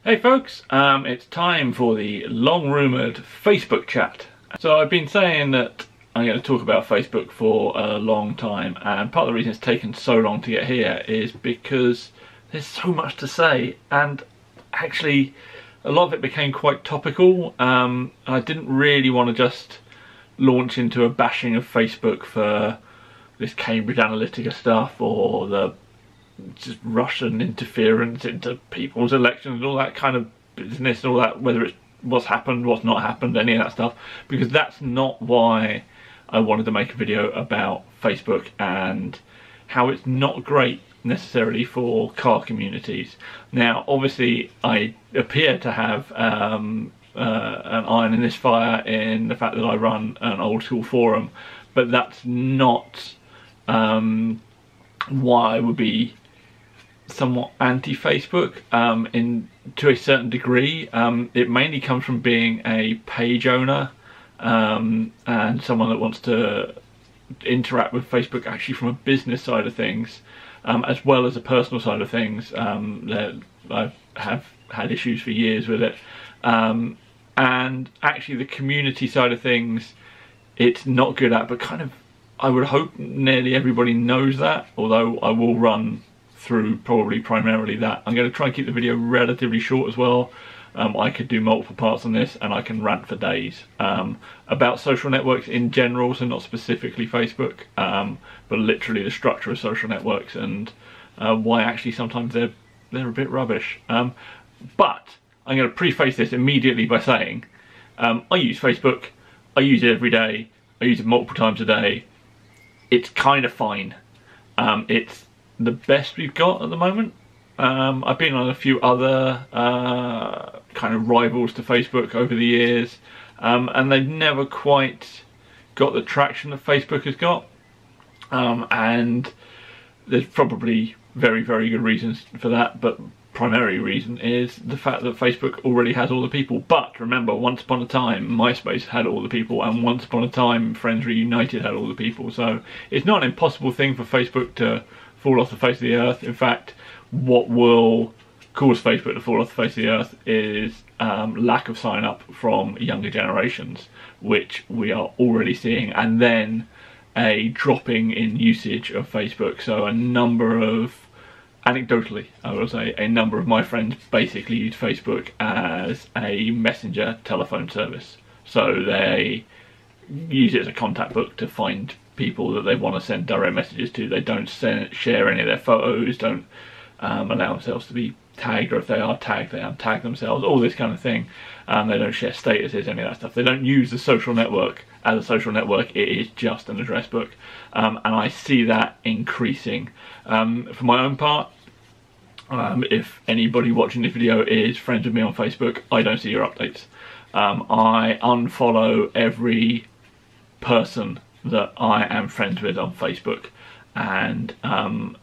Hey folks, it's time for the long-rumoured Facebook chat. So I've been saying that I'm going to talk about Facebook for a long time, and part of the reason it's taken so long to get here is because there's so much to say, and actually a lot of it became quite topical. I didn't really want to just launch into a bashing of Facebook for this Cambridge Analytica stuff or the just Russian interference into people's elections and all that kind of business and all that, whether it's what's happened, what's not happened, any of that stuff, because that's not why I wanted to make a video about Facebook and how it's not great necessarily for car communities. Now obviously I appear to have an iron in this fire in the fact that I run an old school forum, but that's not why I would be somewhat anti-Facebook to a certain degree. It mainly comes from being a page owner and someone that wants to interact with Facebook actually from a business side of things, as well as a personal side of things. That I have had issues for years with it, and actually the community side of things it's not good at, but kind of I would hope nearly everybody knows that, although I will run through probably primarily that. I'm going to try and keep the video relatively short as well. I could do multiple parts on this and I can rant for days about social networks in general, so not specifically Facebook, but literally the structure of social networks and why actually sometimes they're a bit rubbish. But I'm going to preface this immediately by saying I use Facebook, I use it every day, I use it multiple times a day. It's kind of fine. It's the best we've got at the moment. I've been on a few other kind of rivals to Facebook over the years, and they've never quite got the traction that Facebook has got, and there's probably very good reasons for that, but primary reason is the fact that Facebook already has all the people. But remember, once upon a time MySpace had all the people, and once upon a time Friends Reunited had all the people, so it's not an impossible thing for Facebook to fall off the face of the earth. In fact, what will cause Facebook to fall off the face of the earth is lack of sign up from younger generations, which we are already seeing, and then a dropping in usage of Facebook. So a number of, anecdotally I will say, a number of my friends basically use Facebook as a messenger telephone service. So they use it as a contact book to find people that they want to send direct messages to. They don't share any of their photos, don't allow themselves to be tagged, or if they are tagged, they untag themselves, all this kind of thing. They don't share statuses, any of that stuff. They don't use the social network as a social network, it is just an address book. And I see that increasing. For my own part, if anybody watching this video is friends with me on Facebook, I don't see your updates. I unfollow every person that I am friends with on Facebook, and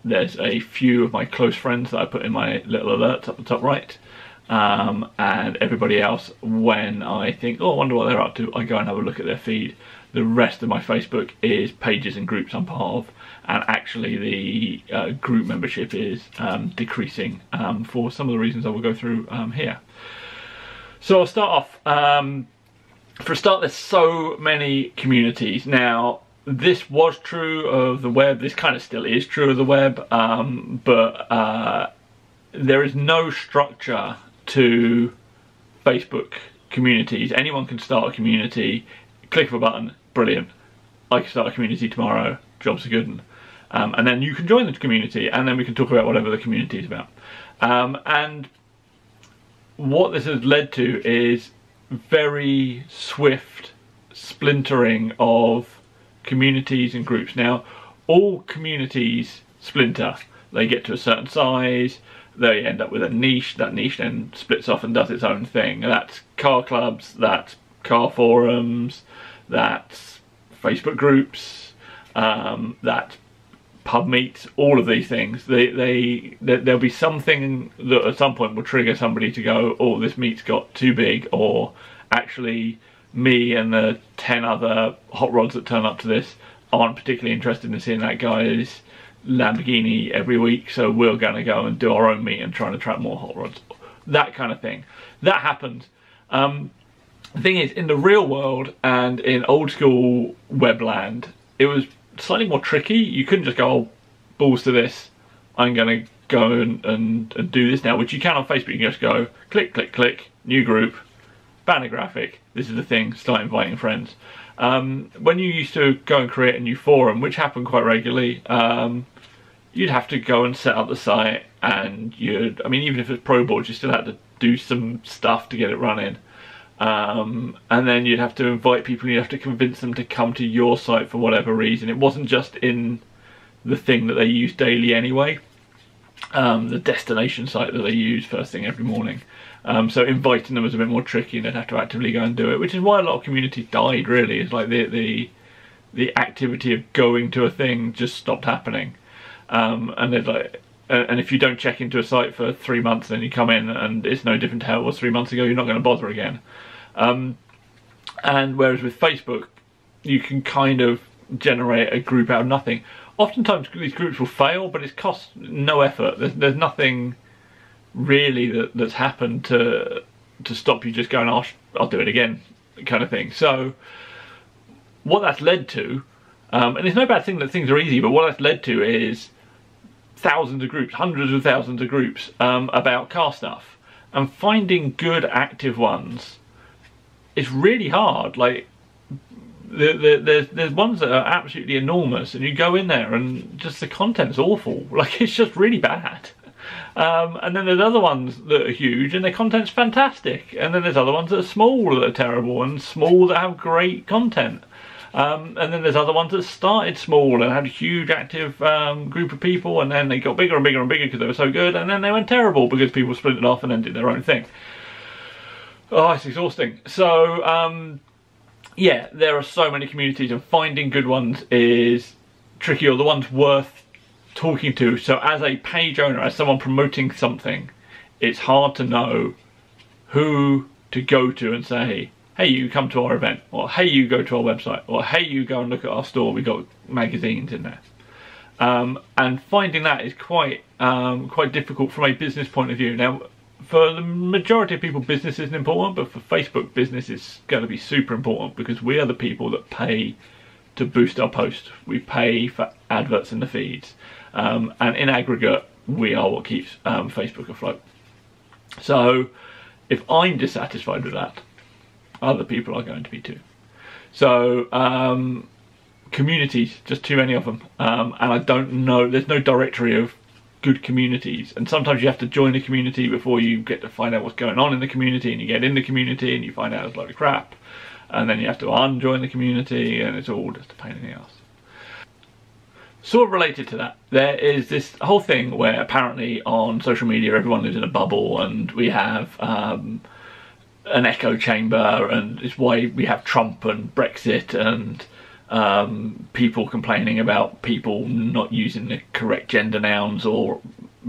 there's a few of my close friends that I put in my little alerts up the top right, and everybody else, when I think, oh, I wonder what they're up to, I go and have a look at their feed. The rest of my Facebook is pages and groups I'm part of, and actually the group membership is decreasing for some of the reasons I will go through here. So I'll start off. For a start, there's so many communities. Now, this was true of the web, this kind of still is true of the web, but there is no structure to Facebook communities. Anyone can start a community, click of a button, brilliant. I can start a community tomorrow, jobs are good. And then you can join the community, and then we can talk about whatever the community is about. And what this has led to is very swift splintering of communities and groups. Now, all communities splinter. They get to a certain size, they end up with a niche, that niche then splits off and does its own thing. That's car clubs, that's car forums, that's Facebook groups, that's pub meets, all of these things. There'll be something that at some point will trigger somebody to go, oh, this meet's got too big, or actually me and the 10 other hot rods that turn up to this aren't particularly interested in seeing that guy's Lamborghini every week, so we're going to go and do our own meet and try and attract more hot rods. that kind of thing. That happens. The thing is, in the real world and in old school webland, it was slightly more tricky. You couldn't just go, oh, balls to this, I'm going to go and do this now, which you can on Facebook. You can just go, click, click, click, new group, banner graphic, this is the thing, start inviting friends. When you used to go and create a new forum, which happened quite regularly, you'd have to go and set up the site, and I mean, even if it's pro boards, you still had to do some stuff to get it running. And then you'd have to invite people, and you'd have to convince them to come to your site for whatever reason. It wasn't just in the thing that they use daily anyway, the destination site that they use first thing every morning. So inviting them was a bit more tricky, and they'd have to actively go and do it, which is why a lot of communities died, really. It's like the activity of going to a thing just stopped happening. And they're like, and if you don't check into a site for 3 months, then you come in and it's no different to how it was 3 months ago, you're not going to bother again. And whereas with Facebook, you can kind of generate a group out of nothing. Oftentimes these groups will fail, but it costs no effort. There's nothing really that's happened to stop you just going, oh, I'll do it again, kind of thing. So what that's led to, and it's no bad thing that things are easy, but what that's led to is thousands of groups, hundreds of thousands of groups about car stuff, and finding good active ones is really hard. Like there's ones that are absolutely enormous, and you go in there and just the content's awful. Like, it's just really bad. And then there's other ones that are huge and their content's fantastic, and then there's other ones that are small that are terrible, and small that have great content. And then there's other ones that started small and had a huge active group of people, and then they got bigger and bigger and bigger because they were so good, and then they went terrible because people split it off and then did their own thing. Oh, it's exhausting. So yeah, there are so many communities, and finding good ones is tricky, or the ones worth talking to. So as a page owner, as someone promoting something, it's hard to know who to go to and say, hey, you come to our event, or hey, you go to our website, or hey, you go and look at our store, we got magazines in there. And finding that is quite difficult from a business point of view. Now, for the majority of people, business isn't important, but for Facebook, business is going to be super important, because we are the people that pay to boost our posts. We pay for adverts in the feeds, and in aggregate, we are what keeps Facebook afloat. So if I'm dissatisfied with that, other people are going to be too. So communities, just too many of them, and I don't know, there's no directory of good communities, and sometimes you have to join a community before you get to find out what's going on in the community, and you get in the community and you find out it's a load of crap, and then you have to unjoin the community, and it's all just a pain in the ass. Sort of related to that, there is this whole thing where apparently on social media everyone lives in a bubble, and we have an echo chamber, and it's why we have Trump and Brexit and people complaining about people not using the correct gender nouns, or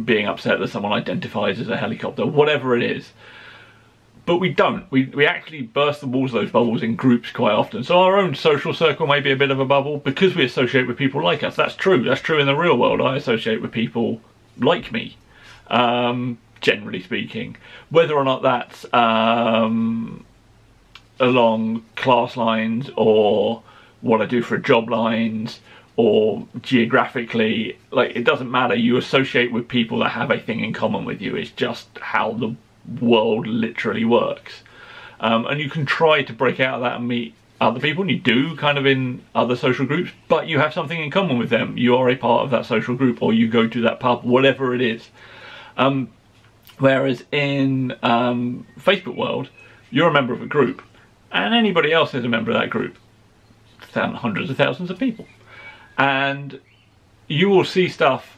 being upset that someone identifies as a helicopter, whatever it is. But we don't. We actually burst the walls of those bubbles in groups quite often. So our own social circle may be a bit of a bubble because we associate with people like us. That's true. That's true in the real world. I associate with people like me, generally speaking. Whether or not that's along class lines, or what I do for a job lines, or geographically, like, it doesn't matter. You associate with people that have a thing in common with you. It's just how the world literally works. And you can try to break out of that and meet other people, and you do kind of in other social groups, but you have something in common with them. You are a part of that social group, or you go to that pub, whatever it is. Whereas in Facebook world, you're a member of a group, and anybody else is a member of that group. Hundreds of thousands of people, and you will see stuff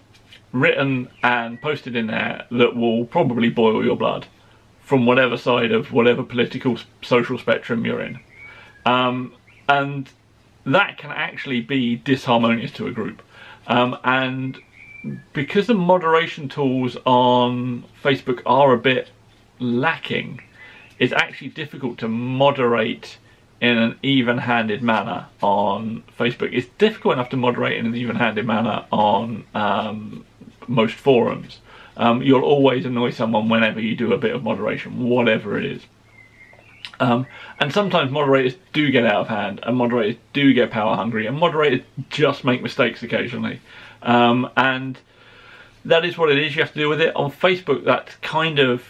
written and posted in there that will probably boil your blood, from whatever side of whatever political social spectrum you're in, and that can actually be disharmonious to a group, and because the moderation tools on Facebook are a bit lacking, it's actually difficult to moderate in an even-handed manner on Facebook. It's difficult enough to moderate in an even-handed manner on most forums, You'll always annoy someone whenever you do a bit of moderation, whatever it is. And sometimes moderators do get out of hand, and moderators do get power hungry, and moderators just make mistakes occasionally. And that is what it is. You have to deal with it. On Facebook, that's kind of,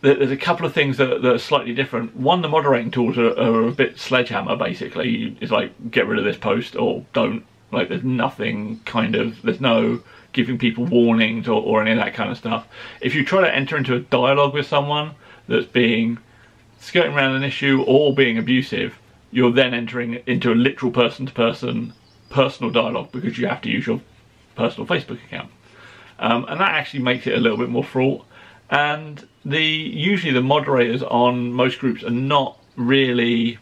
there's a couple of things that are slightly different. One, the moderating tools are a bit sledgehammer, basically. It's like, get rid of this post or don't. Like, there's nothing there's no giving people warnings or any of that kind of stuff. If you try to enter into a dialogue with someone that's skirting around an issue or being abusive, you're then entering into a literal person-to-person personal dialogue, because you have to use your personal Facebook account. And that actually makes it a little bit more fraught. And usually the moderators on most groups are not really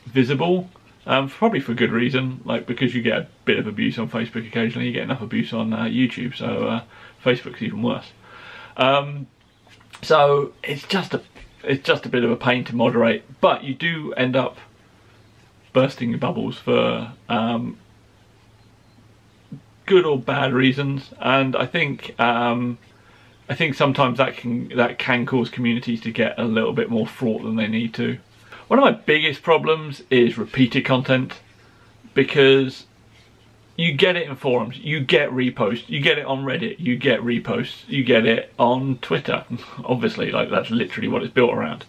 visible, probably for good reason, like because you get a bit of abuse on Facebook occasionally, you get enough abuse on YouTube, so Facebook's even worse. So it's just a bit of a pain to moderate, but you do end up bursting your bubbles for good or bad reasons, and I think sometimes that can cause communities to get a little bit more fraught than they need to. One of my biggest problems is repeated content, because you get it in forums, you get reposts, you get it on Reddit, you get reposts, you get it on Twitter, obviously, like that's literally what it's built around.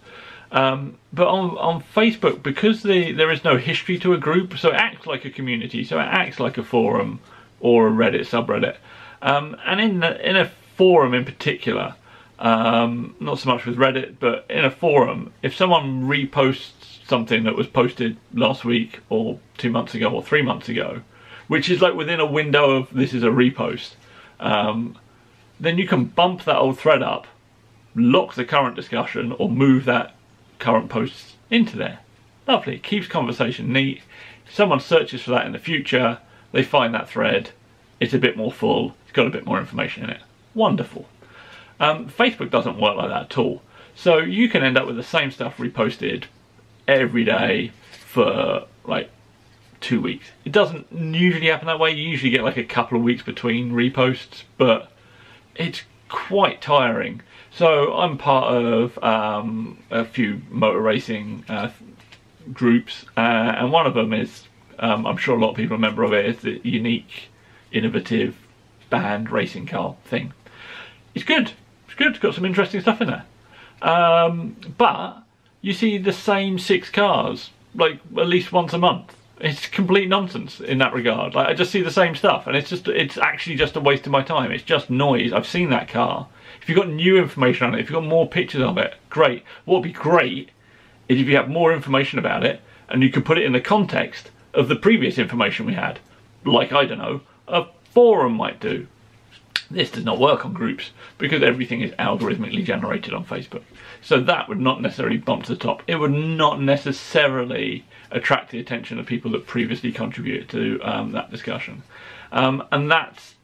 But on Facebook, because there is no history to a group, so it acts like a community, so it acts like a forum or a Reddit subreddit. And in a forum in particular, not so much with Reddit, but in a forum, if someone reposts something that was posted last week or 2 months ago or 3 months ago, which is like within a window of this is a repost, then you can bump that old thread up, lock the current discussion, or move that current post into there. Lovely, it keeps conversation neat. If someone searches for that in the future, they find that thread, it's a bit more full, it's got a bit more information in it. Wonderful. Facebook doesn't work like that at all. So you can end up with the same stuff reposted every day for like 2 weeks. It doesn't usually happen that way. You usually get like a couple of weeks between reposts, but it's quite tiring. So I'm part of a few motor racing groups, and one of them is, I'm sure a lot of people are a member of it, is the unique, innovative band racing car thing. It's good. It's good. It's got some interesting stuff in there. But you see the same 6 cars like at least once a month. It's complete nonsense in that regard. Like, I just see the same stuff, and it's actually just a waste of my time. It's just noise. I've seen that car. If you've got new information on it, if you've got more pictures of it, great. What would be great is if you have more information about it and you can put it in the context of the previous information we had. Like, I don't know, a forum might do. This does not work on groups because everything is algorithmically generated on Facebook. So that would not necessarily bump to the top. It would not necessarily attract the attention of people that previously contributed to that discussion. And that's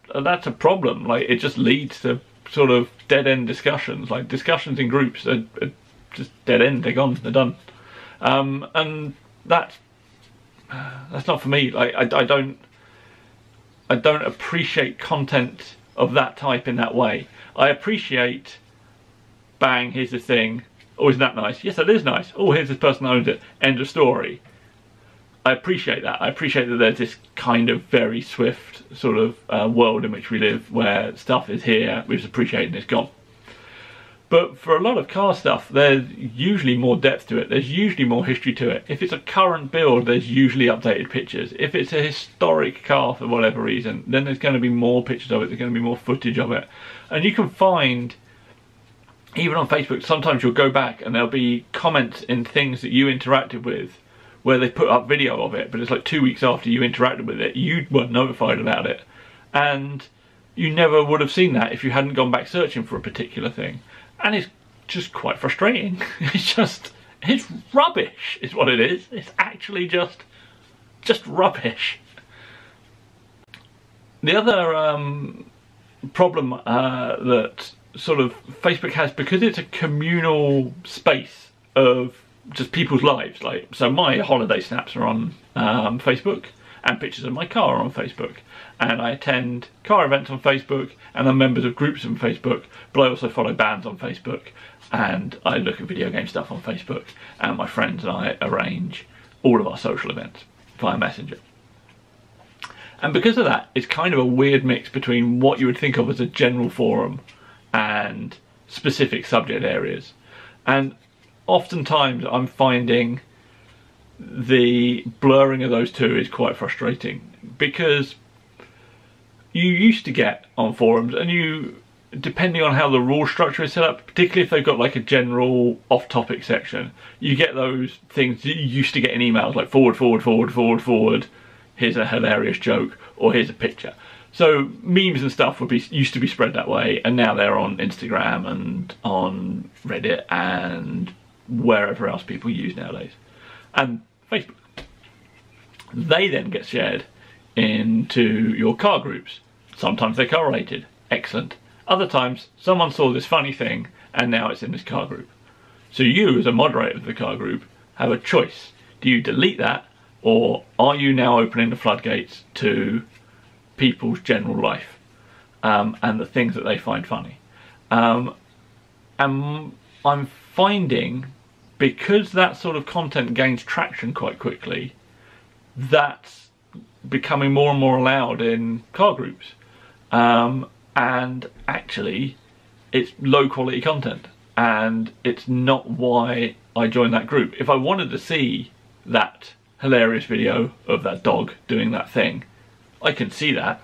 a problem. Like, it just leads to sort of dead-end discussions. Like, discussions in groups are just dead-end. They're gone. They're done. And that's not for me. Like, I don't appreciate content of that type in that way. I appreciate, bang, here's the thing. Oh, isn't that nice? Yes, that is nice. Oh, here's this person that owns it. End of story. I appreciate that. I appreciate that there's this kind of very swift sort of world in which we live, where stuff is here, we just appreciate it and it's gone. But for a lot of car stuff, there's usually more depth to it. There's usually more history to it. If it's a current build, there's usually updated pictures. If it's a historic car for whatever reason, then there's going to be more pictures of it. There's going to be more footage of it. And you can find, even on Facebook, sometimes you'll go back and there'll be comments in things that you interacted with where they put up video of it, but it's like 2 weeks after you interacted with it, you weren't notified about it. And you never would have seen that if you hadn't gone back searching for a particular thing. And it's just quite frustrating. It's rubbish is what it is. It's actually just rubbish. The other problem that sort of Facebook has, because it's a communal space of just people's lives. Like, so my holiday snaps are on Facebook, and pictures of my car on Facebook. And I attend car events on Facebook, and I'm members of groups on Facebook, but I also follow bands on Facebook, and I look at video game stuff on Facebook, and my friends and I arrange all of our social events via Messenger. And because of that, it's kind of a weird mix between what you would think of as a general forum and specific subject areas. And oftentimes I'm finding the blurring of those two is quite frustrating, because you used to get on forums, and you, depending on how the rule structure is set up, particularly if they've got like a general off-topic section, you get those things you used to get in emails like forward, here's a hilarious joke, or here's a picture. So memes and stuff used to be spread that way, and now they're on Instagram and on Reddit and wherever else people use nowadays. And Facebook. They then get shared into your car groups. Sometimes they're correlated. Excellent. Other times, someone saw this funny thing and now it's in this car group. So you, as a moderator of the car group, have a choice. Do you delete that, or are you now opening the floodgates to people's general life and the things that they find funny? And I'm finding, because that sort of content gains traction quite quickly, that's becoming more and more allowed in car groups. And actually, it's low quality content, and it's not why I joined that group. If I wanted to see that hilarious video of that dog doing that thing, I can see that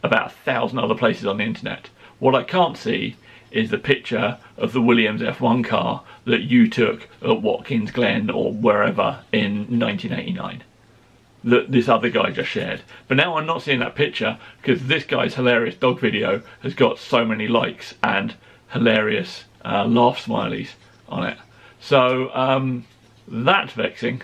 about 1,000 other places on the internet. What I can't see is the picture of the Williams F1 car that you took at Watkins Glen or wherever in 1989 that this other guy just shared. But now I'm not seeing that picture because this guy's hilarious dog video has got so many likes and hilarious laugh smileys on it. So that's vexing.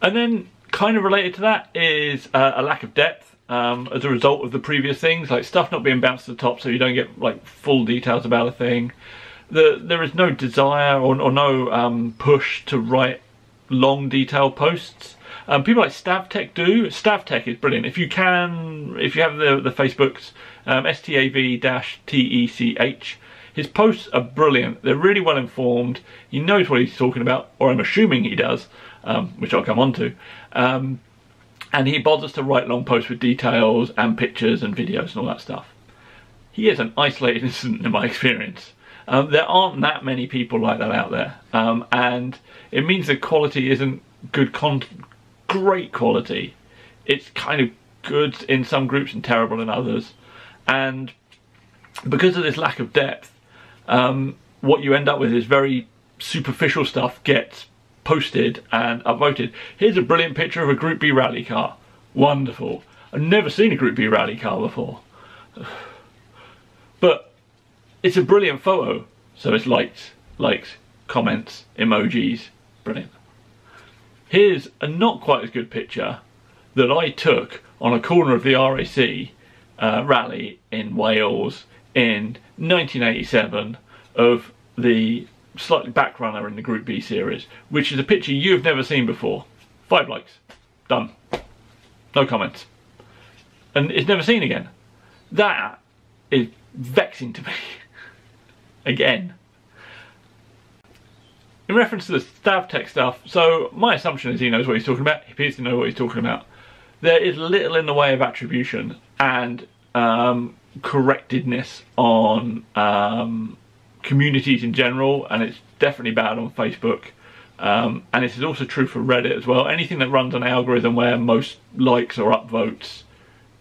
And then kind of related to that is a lack of depth as a result of the previous things, like stuff not being bounced to the top so you don't get like full details about a thing. There is no desire or no push to write long detailed posts. People like Stavtech do. Stavtech is brilliant. If you have the Facebooks, STAV-TECH, his posts are brilliant. They're really well informed. He knows what he's talking about, or I'm assuming he does, which I'll come on to. And he bothers to write long posts with details and pictures and videos and all that stuff. He is an isolated incident in my experience. There aren't that many people like that out there, and it means the quality isn't great quality. It's kind of good in some groups and terrible in others, and because of this lack of depth, what you end up with is very superficial stuff gets posted and upvoted. Here's a brilliant picture of a Group B rally car. Wonderful. I've never seen a Group B rally car before. But it's a brilliant photo, so it's likes, comments, emojis. Brilliant. Here's a not quite as good picture that I took on a corner of the RAC rally in Wales in 1987 of the slightly back runner in the Group B series, which is a picture you've never seen before. 5 likes. Done. No comments. And it's never seen again. That is vexing to me. Again. In reference to the Stavtech stuff, so my assumption is he knows what he's talking about. He appears to know what he's talking about. There is little in the way of attribution and correctedness on communities in general, and it's definitely bad on Facebook. And this is also true for Reddit as well. Anything that runs an algorithm where most likes or upvotes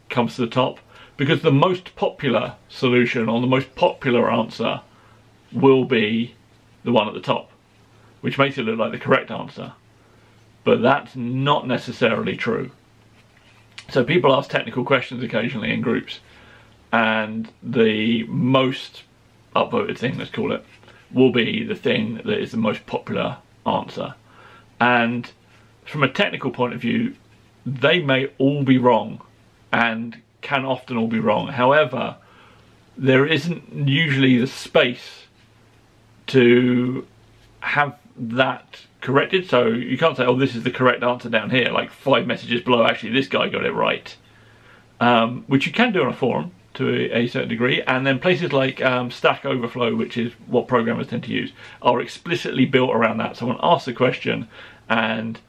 comes to the top, because the most popular solution or the most popular answer will be the one at the top, which makes it look like the correct answer. But that's not necessarily true. So people ask technical questions occasionally in groups, and the most upvoted thing, let's call it, will be the thing that is the most popular answer. And from a technical point of view, they may all be wrong and can often all be wrong. However, there isn't usually the space to have that corrected, so you can't say, oh, this is the correct answer down here, like 5 messages below, actually this guy got it right, which you can do on a forum to a certain degree. And then places like Stack Overflow, which is what programmers tend to use, are explicitly built around that. Someone asks a question and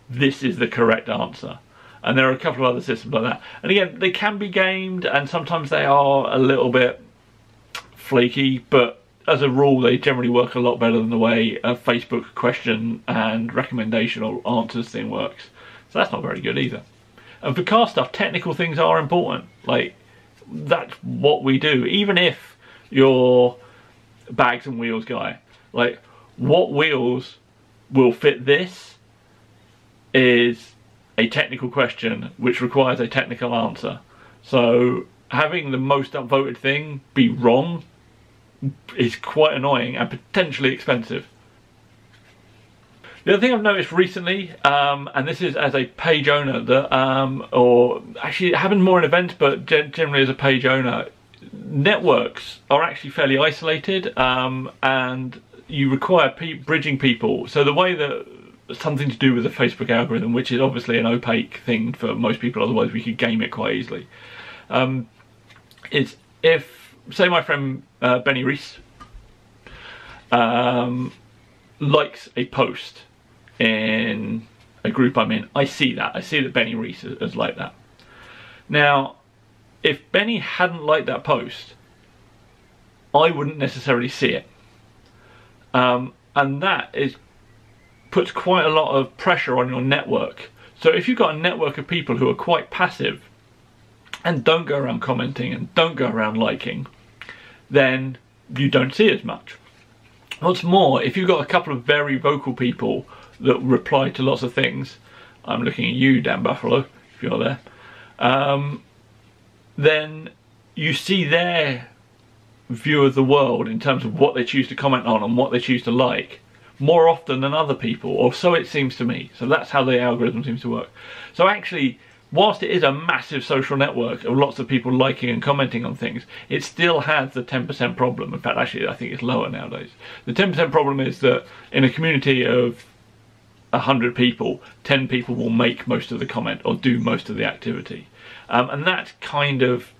this is the correct answer. And there are a couple of other systems like that. And again, they can be gamed, and sometimes they are a little bit flaky, but as a rule, they generally work a lot better than the way a Facebook question and recommendation or answers thing works. So that's not very good either. And for car stuff, technical things are important. Like, that's what we do. Even if you're a bags and wheels guy, like, what wheels will fit this is a technical question which requires a technical answer. So having the most upvoted thing be wrong is quite annoying and potentially expensive. The other thing I've noticed recently, and this is as a page owner, that or actually it happens more in events, but generally as a page owner, networks are actually fairly isolated, and you require bridging people. So the way that something to do with the Facebook algorithm, which is obviously an opaque thing for most people, otherwise we could game it quite easily, is if, say my friend Benny Reese likes a post in a group I'm in, I see that Benny Reese has liked that. Now, if Benny hadn't liked that post, I wouldn't necessarily see it. And that puts quite a lot of pressure on your network. So if you've got a network of people who are quite passive and don't go around commenting and don't go around liking, then you don't see as much. What's more, if you've got a couple of very vocal people that reply to lots of things, I'm looking at you, Dan Buffalo, if you're there, then you see their view of the world in terms of what they choose to comment on and what they choose to like more often than other people, or so it seems to me. So that's how the algorithm seems to work. So actually, whilst it is a massive social network of lots of people liking and commenting on things, it still has the 10% problem. In fact, actually, I think it's lower nowadays. The 10% problem is that in a community of 100 people, 10 people will make most of the comment or do most of the activity. And that's kind of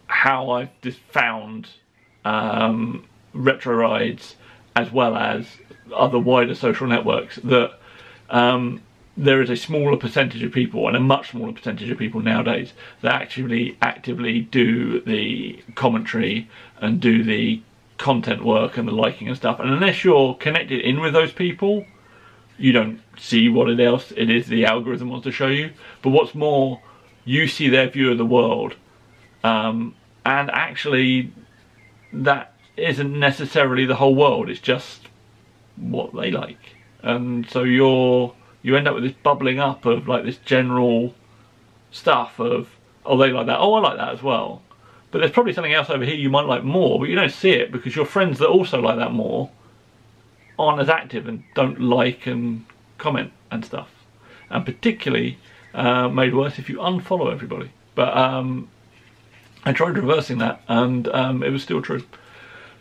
how I've just found Retro Rides, as well as other wider social networks, that there is a smaller percentage of people, and a much smaller percentage of people nowadays, that actually actively do the commentary and do the content work and the liking and stuff. And unless you're connected in with those people, you don't see what else it is the algorithm wants to show you. But what's more, you see their view of the world, and actually that isn't necessarily the whole world, it's just what they like. And so you end up with this bubbling up of like this general stuff of, oh, they like that, oh, I like that as well. But there's probably something else over here you might like more, but you don't see it because your friends that also like that more aren't as active and don't like and comment and stuff. And particularly made worse if you unfollow everybody. But I tried reversing that, and it was still true.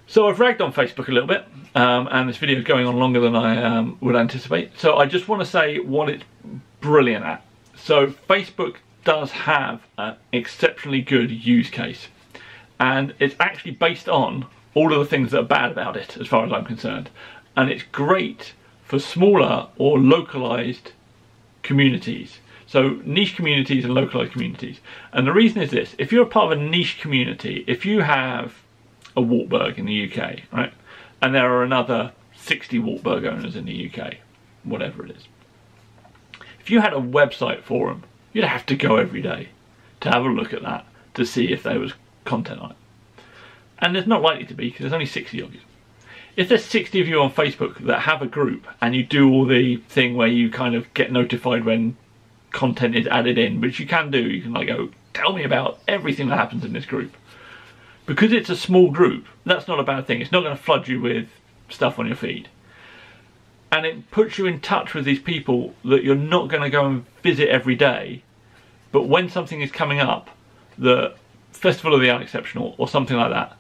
So I've ragged on Facebook a little bit, and this video is going on longer than I would anticipate. So I just want to say what it's brilliant at. So Facebook does have an exceptionally good use case, and it's actually based on all of the things that are bad about it, as far as I'm concerned. And it's great for smaller or localized communities. So niche communities and localized communities. And the reason is this: if you're a part of a niche community, if you have a Wartburg in the UK, right, and there are another 60 Wartburg owners in the UK, whatever it is, if you had a website for them, you'd have to go every day to have a look at that to see if there was content on it. And there's not likely to be, because there's only 60 of you. If there's 60 of you on Facebook that have a group and you do all the thing where you kind of get notified when content is added in, which you can do, you can like go, tell me about everything that happens in this group. Because it's a small group, that's not a bad thing. It's not going to flood you with stuff on your feed. And it puts you in touch with these people that you're not going to go and visit every day. But when something is coming up, the Festival of the Unexceptional or something like that,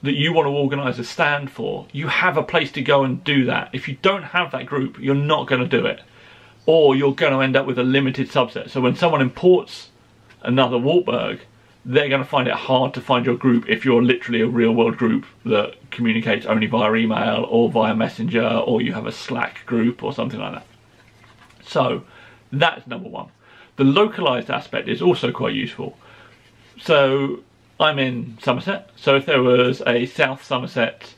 that you want to organise a stand for, you have a place to go and do that. If you don't have that group, you're not going to do it. Or you're going to end up with a limited subset. So when someone imports another Wartburg, they're going to find it hard to find your group if you're literally a real world group that communicates only via email or via Messenger, or you have a Slack group or something like that. So that's number one. The localized aspect is also quite useful. So I'm in Somerset, so if there was a South Somerset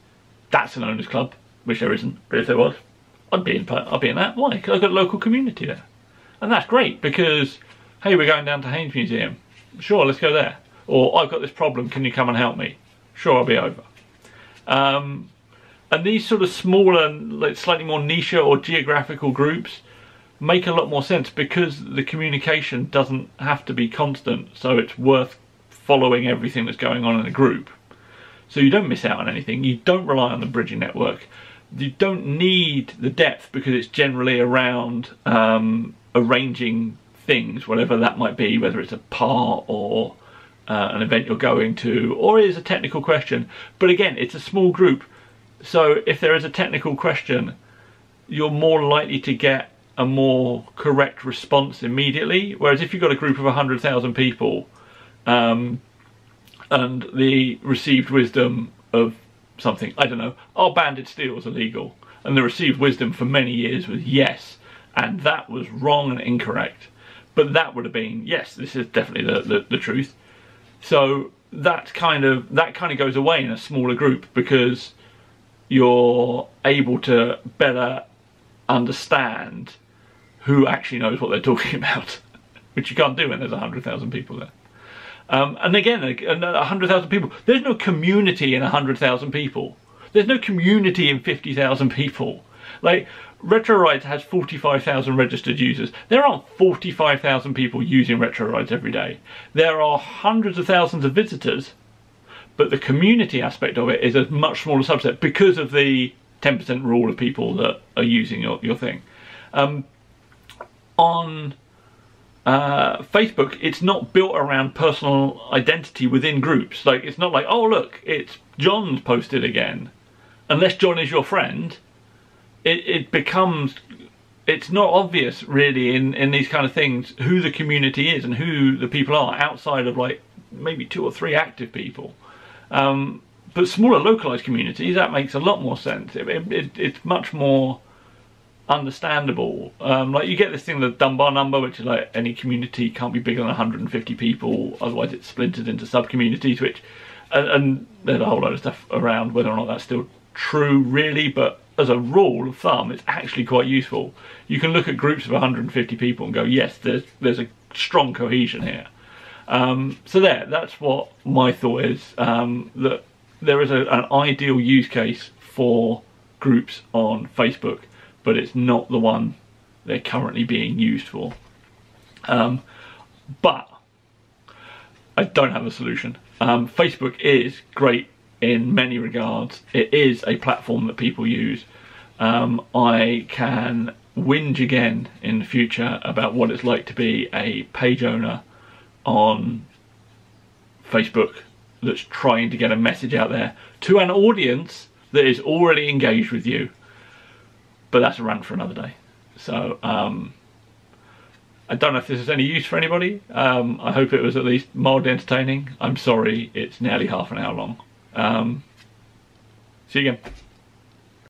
Datsun Owners Club, which there isn't, but if there was, I'd be in that. Why? Because I've got a local community there. And that's great because, hey, we're going down to Haynes Museum. Sure, let's go there. Or I've got this problem, can you come and help me? Sure, I'll be over. And these sort of smaller, like slightly more niche or geographical groups make a lot more sense because the communication doesn't have to be constant, so it's worth following everything that's going on in a group. So you don't miss out on anything, you don't rely on the bridging network, you don't need the depth because it's generally around arranging things, whatever that might be, whether it's a par or an event you're going to, or it is a technical question. But again, it's a small group, so if there is a technical question, you're more likely to get a more correct response immediately. Whereas if you've got a group of 100,000 people and the received wisdom of something, I don't know, oh, banded steel is illegal, and the received wisdom for many years was yes, and that was wrong and incorrect, but that would have been yes, this is definitely the truth. So that kind of goes away in a smaller group because you're able to better understand who actually knows what they're talking about, which you can't do when there's 100,000 people there. And again, 100,000 people, there's no community in 100,000 people. There's no community in 50,000 people. Like, Retro Rides has 45,000 registered users. There aren't 45,000 people using Retro Rides every day. There are hundreds of thousands of visitors, but the community aspect of it is a much smaller subset because of the 10% rule of people that are using your thing. On Facebook, it's not built around personal identity within groups. Like, it's not like, oh look, it's John's posted again. Unless John is your friend, it becomes, it's not obvious really in these kind of things who the community is and who the people are outside of like maybe 2 or 3 active people. But smaller localized communities, that makes a lot more sense. It's much more understandable. Like, you get this thing, the Dunbar number, which is like any community can't be bigger than 150 people, otherwise it's splintered into sub-communities, which, and there's a whole load of stuff around whether or not that's still true really, but as a rule of thumb, it's actually quite useful. You can look at groups of 150 people and go, yes, there's a strong cohesion here. So that's what my thought is, that there is an ideal use case for groups on Facebook, but it's not the one they're currently being used for. But I don't have a solution. Facebook is great in many regards. It is a platform that people use. I can whinge again in the future about what it's like to be a page owner on Facebook that's trying to get a message out there to an audience that is already engaged with you. But that's a rant for another day. So I don't know if this is any use for anybody. I hope it was at least mildly entertaining. I'm sorry it's nearly half an hour long. See you again.